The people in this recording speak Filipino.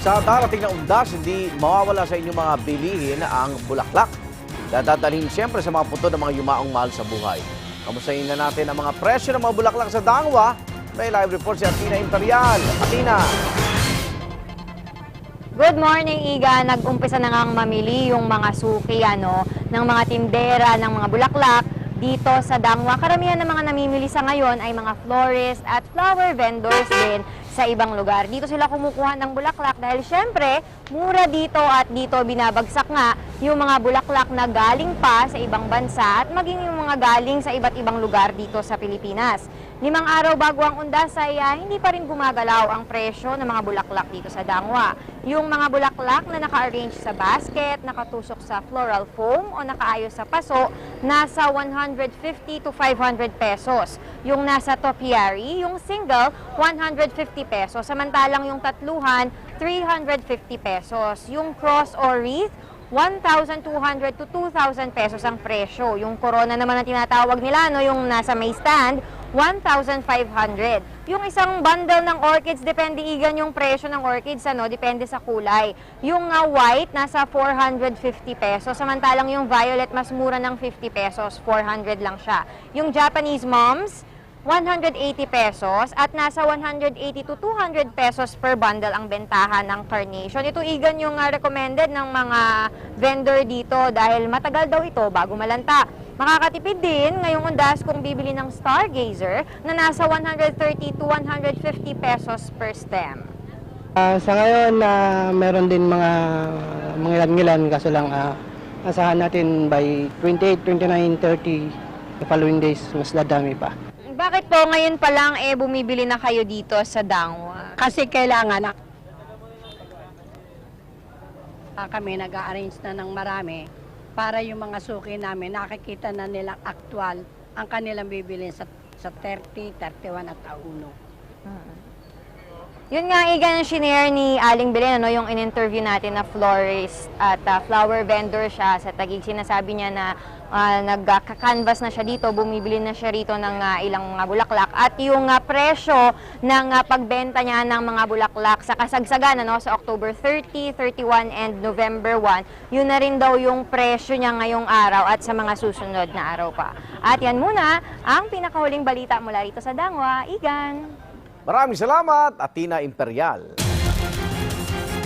Sa darating na undas, hindi mawawala sa inyong mga bilihin ang bulaklak. Dadalhin siyempre sa mga puto ng mga yumaong mahal sa buhay. Kamustahin na natin ang mga presyo ng mga bulaklak sa Dangwa. May live report si Athena Imperial. Athena! Good morning, Iga. Nag-umpisa na ngang mamili yung mga suki ng mga tindera, ng mga bulaklak dito sa Dangwa. Karamihan ng mga namimili sa ngayon ay mga florist at flower vendors din sa ibang lugar. Dito sila kumukuha ng bulaklak dahil syempre, mura dito at dito binabagsak nga yung mga bulaklak na galing pa sa ibang bansa at maging yung mga galing sa iba't ibang lugar dito sa Pilipinas. 5 araw bago ang undas ay hindi pa rin gumagalaw ang presyo ng mga bulaklak dito sa Dangwa. Yung mga bulaklak na naka-arrange sa basket, nakatusok sa floral foam o nakaayos sa paso, nasa 150 to 500 pesos. Yung nasa topiary, yung single, 150 pesos. Samantalang yung tatluhan, 350 pesos. Yung cross or wreath, 1,200 to 2,000 pesos ang presyo. Yung corona naman ang tinatawag nila, yung nasa may stand, 1,500. Yung isang bundle ng orchids, depende igan yung presyo ng orchids, depende sa kulay. Yung white, nasa 450 pesos. Samantalang yung violet, mas mura ng 50 pesos, 400 lang siya. Yung Japanese moms, 180 pesos at nasa 180 to 200 pesos per bundle ang bentahan ng carnation. Ito igan yung recommended ng mga vendor dito dahil matagal daw ito bago malanta. Makakatipid din ngayong undas kung bibili ng stargazer na nasa 130 to 150 pesos per stem. Sa ngayon, meron din mga ilan-ilan kaso lang asahan natin by 28, 29, 30 the following days mas dadami pa. Bakit po ngayon pa lang bumibili na kayo dito sa Dangwa? Kasi kailangan kami nag-arrange na ng marami para yung mga suki namin nakikita na nilang aktual ang kanilang bibilin sa 30, 31 at 1. Yun nga, Igan, ang shinare ni Aling Belen, yung in-interview natin na florist at flower vendor siya sa Taguig. Sinasabi niya na nagka-canvas na siya dito, bumibili na siya rito ng ilang mga bulaklak. At yung presyo ng pagbenta niya ng mga bulaklak sa kasagsagan sa October 30, 31, and November 1, yun na rin daw yung presyo niya ngayong araw at sa mga susunod na araw pa. At yan muna ang pinakahuling balita mula rito sa Dangwa. Igan! Maraming salamat, Athena Imperial.